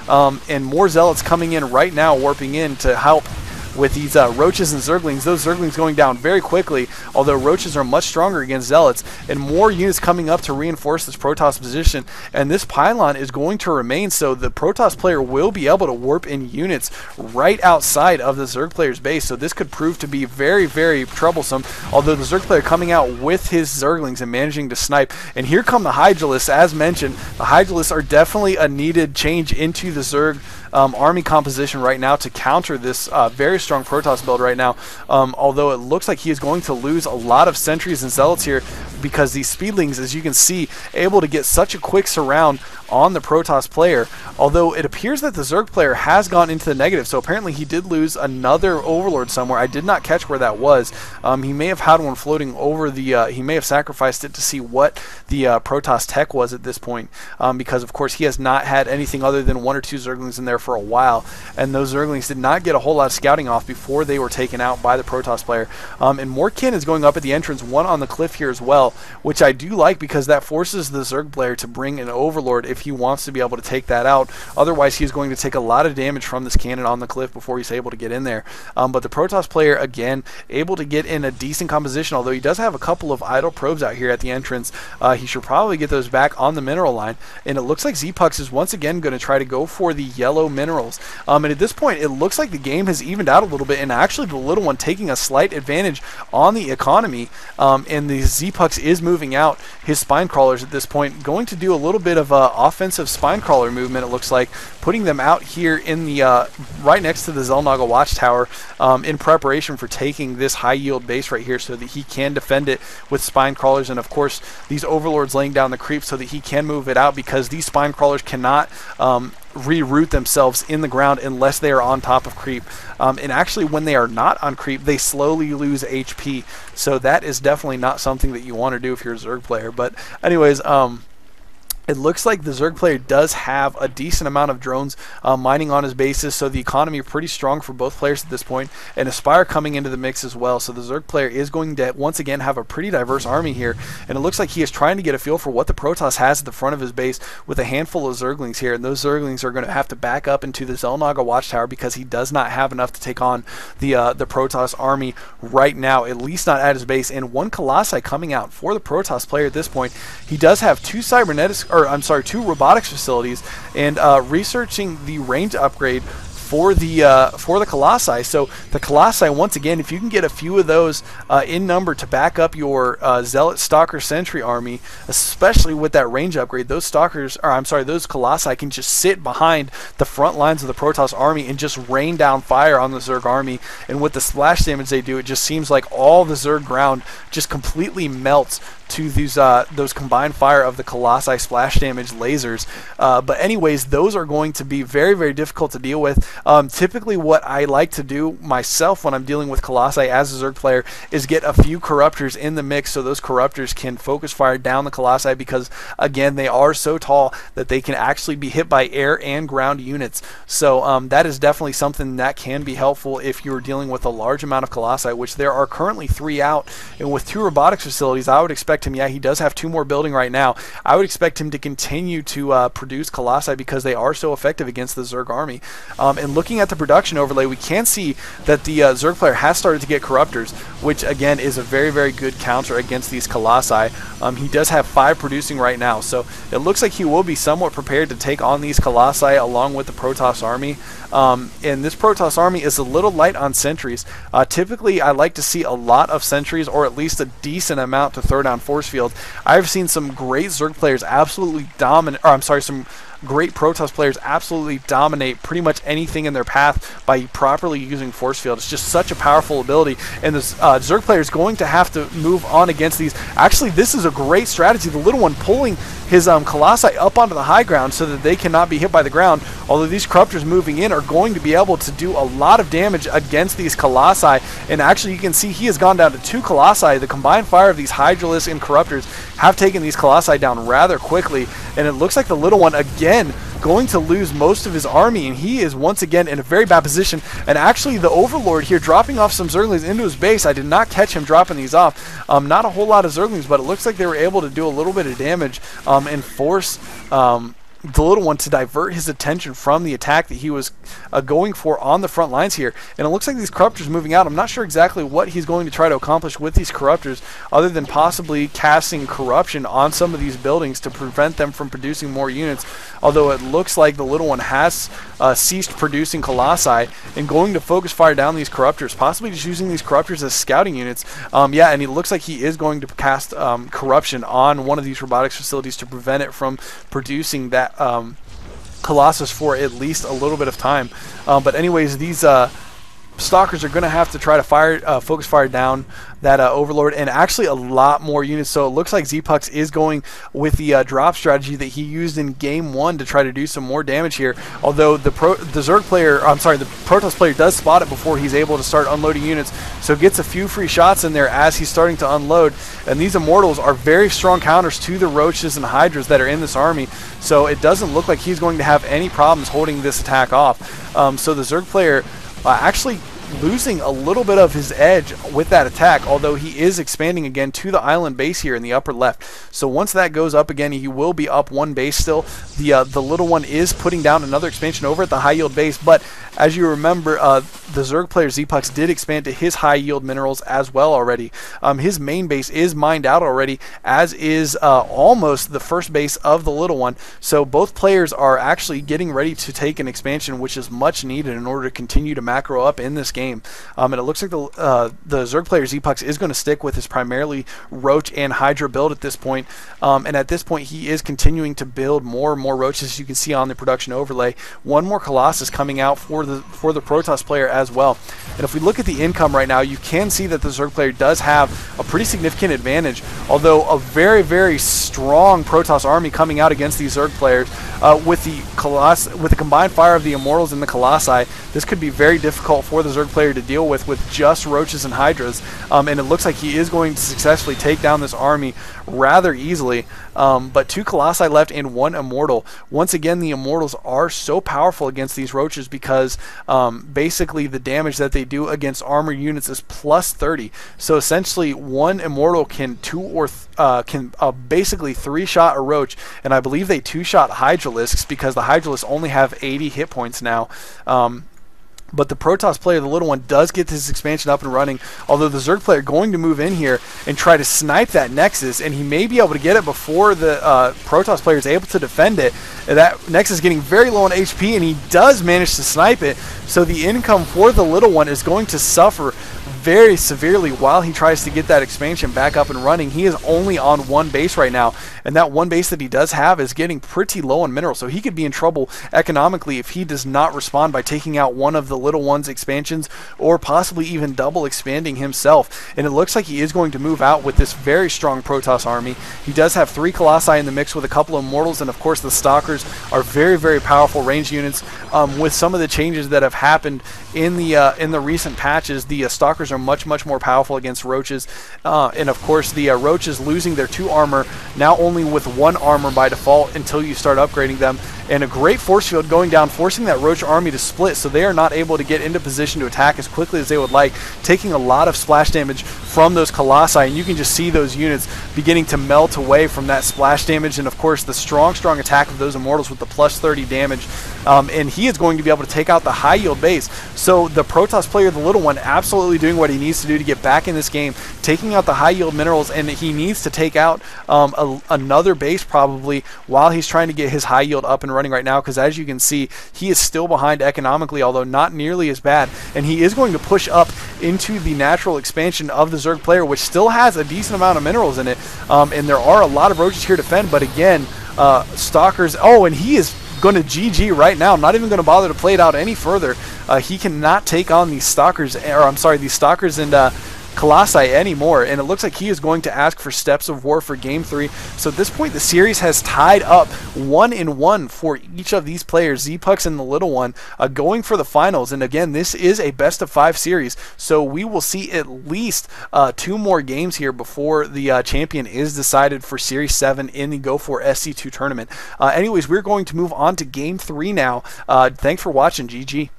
and more Zealots coming in right now, warping in to help with these Roaches and Zerglings. Those Zerglings going down very quickly, although Roaches are much stronger against Zealots, and more units coming up to reinforce this Protoss position, and this pylon is going to remain, so the Protoss player will be able to warp in units right outside of the Zerg player's base, so this could prove to be very, very troublesome, although the Zerg player coming out with his Zerglings and managing to snipe. And here come the Hydralisks. As mentioned, the Hydralisks are definitely a needed change into the Zerg army composition right now to counter this very strong Protoss build right now, although it looks like he is going to lose a lot of sentries and zealots here because these speedlings, as you can see, able to get such a quick surround on the Protoss player, although it appears that the Zerg player has gone into the negative, so apparently he did lose another Overlord somewhere. I did not catch where that was. He may have had one floating over the, he may have sacrificed it to see what the Protoss tech was at this point, because of course he has not had anything other than 1 or 2 Zerglings in there for a while, and those Zerglings did not get a whole lot of scouting off before they were taken out by the Protoss player. And more kin is going up at the entrance, one on the cliff here as well, which I do like because that forces the Zerg player to bring an Overlord if he wants to be able to take that out. Otherwise, he's going to take a lot of damage from this cannon on the cliff before he's able to get in there. But the Protoss player, again, able to get in a decent composition, although he does have a couple of idle probes out here at the entrance. He should probably get those back on the mineral line. And it looks like ZpuX is once again going to try to go for the yellow minerals. And at this point, it looks like the game has evened out a little bit, and actually the little one taking a slight advantage on the economy. And the ZpuX is moving out his spine crawlers at this point, going to do a little bit of offensive spine crawler movement, it looks like, putting them out here in the right next to the Xel'Naga watchtower in preparation for taking this high yield base right here so that he can defend it with spine crawlers, and of course these Overlords laying down the creep so that he can move it out, because these spine crawlers cannot reroute themselves in the ground unless they are on top of creep, and actually when they are not on creep they slowly lose HP, so that is definitely not something that you want to do if you're a Zerg player. But anyways, it looks like the Zerg player does have a decent amount of drones mining on his bases, so the economy is pretty strong for both players at this point, and Aspire coming into the mix as well. So the Zerg player is going to once again have a pretty diverse army here, and it looks like he is trying to get a feel for what the Protoss has at the front of his base with a handful of Zerglings here, and those Zerglings are going to have to back up into the Xel'Naga watchtower because he does not have enough to take on the Protoss army right now, at least not at his base. And one Colossi coming out for the Protoss player at this point. He does have 2 2 robotics facilities, and researching the range upgrade for the Colossi. So the Colossi, once again, if you can get a few of those in number to back up your Zealot Stalker Sentry army, especially with that range upgrade, those those Colossi can just sit behind the front lines of the Protoss army and just rain down fire on the Zerg army. And with the splash damage they do, it just seems like all the Zerg ground just completely melts to these those combined fire of the Colossi splash damage lasers. But anyways, those are going to be very, very difficult to deal with. Typically what I like to do myself when I'm dealing with Colossi as a Zerg player is get a few Corruptors in the mix so those Corruptors can focus fire down the Colossi, because again they are so tall that they can actually be hit by air and ground units. So that is definitely something that can be helpful if you're dealing with a large amount of Colossi, which there are currently 3 out, and with 2 robotics facilities I would expect him, yeah, he does have 2 more building right now, I would expect him to continue to produce Colossi because they are so effective against the Zerg army. And looking at the production overlay, we can see that the Zerg player has started to get Corruptors, which again is a very, very good counter against these Colossi. He does have 5 producing right now, so it looks like he will be somewhat prepared to take on these Colossi along with the Protoss army. And this Protoss army is a little light on sentries. Typically I like to see a lot of sentries, or at least a decent amount to throw down force fields. I've seen some great Zerg players absolutely dominate, or some great Protoss players absolutely dominate pretty much anything in their path by properly using force field. It's just such a powerful ability, and this Zerg player is going to have to move on against these. Actually, this is a great strategy. The little one pulling his Colossi up onto the high ground so that they cannot be hit by the ground, although these Corruptors moving in are going to be able to do a lot of damage against these Colossi. And actually you can see he has gone down to 2 Colossi. The combined fire of these Hydralisks and Corruptors have taken these Colossi down rather quickly, and it looks like the little one again going to lose most of his army, and he is once again in a very bad position. And actually the Overlord here dropping off some Zerglings into his base. I did not catch him dropping these off. Not a whole lot of Zerglings, but it looks like they were able to do a little bit of damage and force the little one to divert his attention from the attack that he was going for on the front lines here. And it looks like these corruptors moving out. I'm not sure exactly what he's going to try to accomplish with these corruptors, other than possibly casting corruption on some of these buildings to prevent them from producing more units. Although it looks like the little one has ceased producing colossi and going to focus fire down these corruptors, possibly just using these corruptors as scouting units. Yeah, and he looks like he is going to cast corruption on one of these robotics facilities to prevent it from producing that Colossus for at least a little bit of time. But anyways, these Stalkers are going to have to try to focus fire down that Overlord, and actually a lot more units. So it looks like ZpuX is going with the drop strategy that he used in Game 1 to try to do some more damage here. Although the Protoss player does spot it before he's able to start unloading units, so gets a few free shots in there as he's starting to unload. And these Immortals are very strong counters to the Roaches and Hydras that are in this army, so it doesn't look like he's going to have any problems holding this attack off. So the Zerg player actually losing a little bit of his edge with that attack, although he is expanding again to the island base here in the upper left. So once that goes up again, he will be up one base still. The little one is putting down another expansion over at the high yield base, but as you remember, the Zerg player ZpuX did expand to his high yield minerals as well already. His main base is mined out already, as is almost the first base of the little one. So both players are actually getting ready to take an expansion, which is much needed in order to continue to macro up in this game. And it looks like the Zerg player ZpuX is going to stick with his primarily Roach and Hydra build at this point. And at this point, he is continuing to build more and more Roaches, as you can see on the production overlay. One more Colossus coming out for the Protoss player as well. And if we look at the income right now, you can see that the Zerg player does have a pretty significant advantage, although a very, very strong Protoss army coming out against these Zerg players. With the combined fire of the Immortals and the Colossi, this could be very difficult for the Zerg player to deal with just Roaches and Hydras. And it looks like he is going to successfully take down this army rather easily. But 2 Colossi left and 1 Immortal. Once again, the Immortals are so powerful against these Roaches because basically the damage that they do against armored units is plus 30. So essentially, 1 Immortal can basically 3-shot a Roach, and I believe they 2-shot Hydralisks because the Hydralisks only have 80 hit points now. But the Protoss player, the little one, does get this expansion up and running, although the Zerg player going to move in here and try to snipe that Nexus, and he may be able to get it before the Protoss player is able to defend it. That Nexus is getting very low on HP, and he does manage to snipe it, so the income for the little one is going to suffer very severely while he tries to get that expansion back up and running. He is only on 1 base right now, and that 1 base that he does have is getting pretty low on minerals, so he could be in trouble economically if he does not respond by taking out one of the little one's expansions, or possibly even double expanding himself. And it looks like he is going to move out with this very strong Protoss army. He does have 3 Colossi in the mix with a couple of Immortals, and of course the Stalkers are very, very powerful ranged units. With some of the changes that have happened in the recent patches, the Stalkers are much more powerful against Roaches, and of course the Roaches losing their 2 armor, now only with 1 armor by default until you start upgrading them, and a great force field going down, forcing that Roach army to split, so they are not able to get into position to attack as quickly as they would like, taking a lot of splash damage from those Colossi, and you can just see those units beginning to melt away from that splash damage, and of course the strong attack of those Immortals with the plus 30 damage. And he is going to be able to take out the high yield base. So the Protoss player, the little one, absolutely doing what he needs to do to get back in this game, taking out the high yield minerals, and he needs to take out another base probably while he's trying to get his high yield up and running right now, because as you can see, he is still behind economically, although not nearly as bad, and he is going to push up into the natural expansion of the Zerg player, which still has a decent amount of minerals in it, and there are a lot of Roaches here to defend, but again, Stalkers, and he is going to GG right now, not even going to bother to play it out any further. He cannot take on these Stalkers, these Stalkers and Colossi anymore, and it looks like he is going to ask for Steps of War for Game 3. So at this point, the series has tied up 1-1 for each of these players, ZpuX and the little one, going for the finals. And again, this is a best-of-5 series, so we will see at least 2 more games here before the champion is decided for Series 7 in the Go4SC2 tournament. Anyways, we're going to move on to Game 3 now. Thanks for watching. GG.